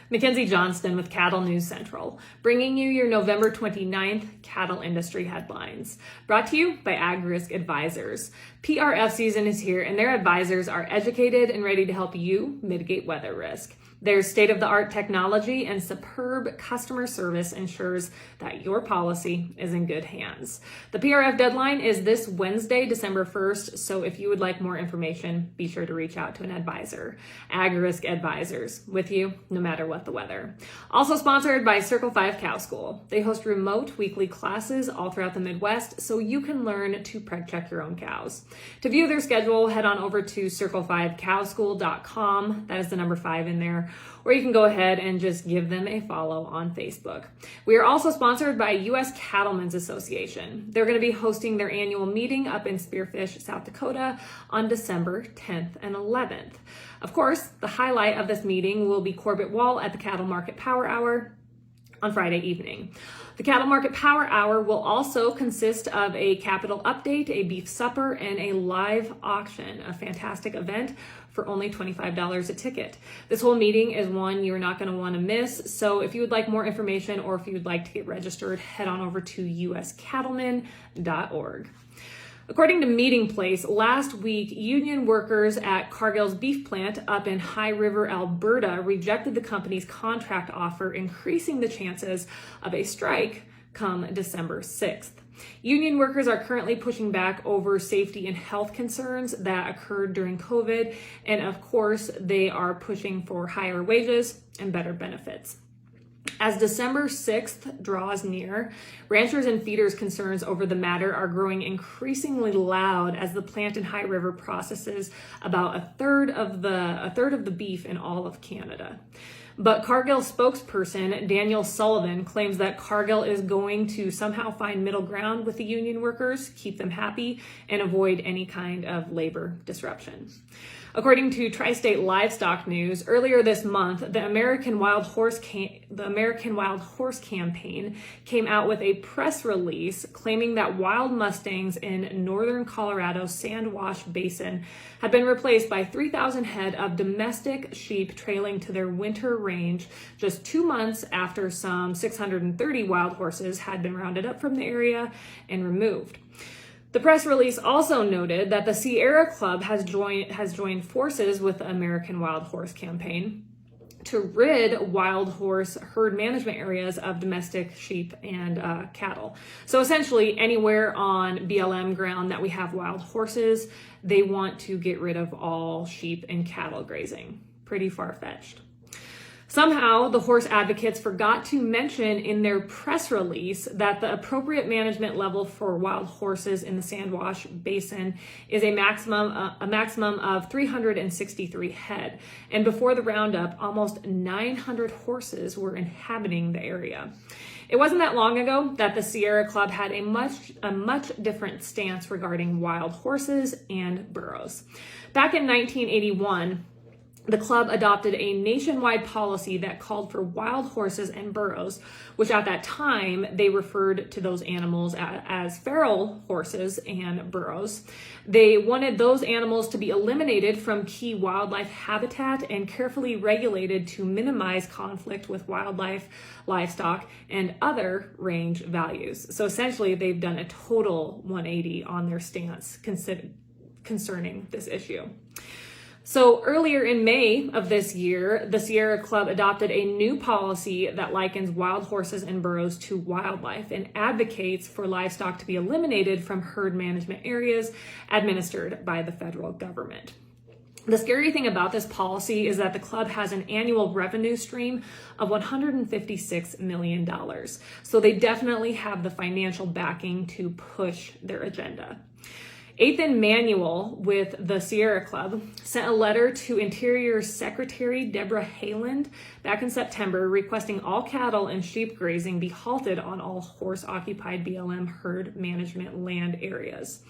Mackenzie Johnston with Cattle News Central, bringing you your November 29th cattle industry headlines. Brought to you by AgRisk Advisors. PRF season is here and their advisors are educated and ready to help you mitigate weather risk. Their state-of-the-art technology and superb customer service ensures that your policy is in good hands. The PRF deadline is this Wednesday, December 1st, so if you would like more information, be sure to reach out to an advisor. AgRisk Advisors, with you no matter what the weather. Also sponsored by Circle 5 Cow School. They host remote weekly classes all throughout the Midwest so you can learn to preg check your own cows. To view their schedule, head on over to circle5cowschool.com. That is the number 5 in there. Or you can go ahead and just give them a follow on Facebook. We are also sponsored by U.S. Cattlemen's Association. They're going to be hosting their annual meeting up in Spearfish, South Dakota on December 10th and 11th. Of course, the highlight of this meeting will be Corbett Wall at the Cattle Market Power Hour on Friday evening. The Cattle Market Power Hour will also consist of a capital update, a beef supper, and a live auction, a fantastic event for only $25 a ticket. This whole meeting is one you're not going to want to miss, so if you would like more information or if you would like to get registered, head on over to uscattlemen.org. According to Meeting Place, last week, union workers at Cargill's beef plant up in High River, Alberta, rejected the company's contract offer, increasing the chances of a strike come December 6th. Union workers are currently pushing back over safety and health concerns that occurred during COVID, and of course, they are pushing for higher wages and better benefits. As December 6th draws near, ranchers and feeders' concerns over the matter are growing increasingly loud as the plant in High River processes about a third of the beef in all of Canada. But Cargill spokesperson Daniel Sullivan claims that Cargill is going to somehow find middle ground with the union workers, keep them happy, and avoid any kind of labor disruption. According to Tri-State Livestock News, earlier this month, the American Wild Horse Campaign came out with a press release claiming that wild mustangs in northern Colorado's Sandwash Basin had been replaced by 3,000 head of domestic sheep trailing to their winter range just 2 months after some 630 wild horses had been rounded up from the area and removed. The press release also noted that the Sierra Club has joined forces with the American Wild Horse Campaign to rid wild horse herd management areas of domestic sheep and cattle. So essentially, anywhere on BLM ground that we have wild horses, they want to get rid of all sheep and cattle grazing. Pretty far-fetched. Somehow, the horse advocates forgot to mention in their press release that the appropriate management level for wild horses in the Sandwash Basin is a maximum of 363 head. And before the roundup, almost 900 horses were inhabiting the area. It wasn't that long ago that the Sierra Club had a much different stance regarding wild horses and burros. Back in 1981, the club adopted a nationwide policy that called for wild horses and burros, which at that time they referred to those animals as feral horses and burros. They wanted those animals to be eliminated from key wildlife habitat and carefully regulated to minimize conflict with wildlife, livestock, and other range values. So essentially, they've done a total 180 on their stance concerning this issue. So earlier in May of this year, the Sierra Club adopted a new policy that likens wild horses and burros to wildlife and advocates for livestock to be eliminated from herd management areas administered by the federal government. The scary thing about this policy is that the club has an annual revenue stream of $156 million. So they definitely have the financial backing to push their agenda. Athan Manuel with the Sierra Club sent a letter to Interior Secretary Deborah Haaland back in September requesting all cattle and sheep grazing be halted on all horse-occupied BLM herd management land areas.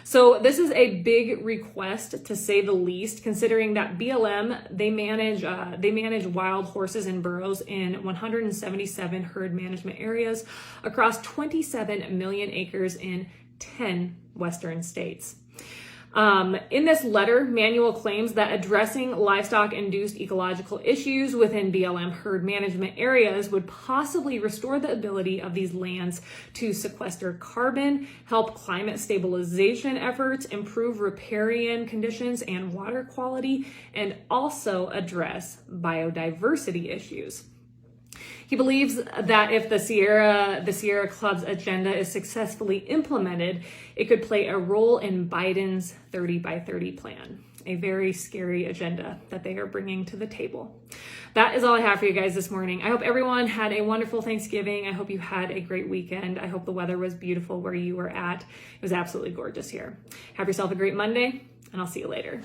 So this is a big request, to say the least, considering that BLM, they manage wild horses and burros in 177 herd management areas across 27 million acres in 10 Western states. In this letter, Manuel claims that addressing livestock-induced ecological issues within BLM herd management areas would possibly restore the ability of these lands to sequester carbon, help climate stabilization efforts, improve riparian conditions and water quality, and also address biodiversity issues. He believes that if the Sierra Club's agenda is successfully implemented, it could play a role in Biden's 30 by 30 plan, a very scary agenda that they are bringing to the table. That is all I have for you guys this morning. I hope everyone had a wonderful Thanksgiving. I hope you had a great weekend. I hope the weather was beautiful where you were at. It was absolutely gorgeous here. Have yourself a great Monday, and I'll see you later.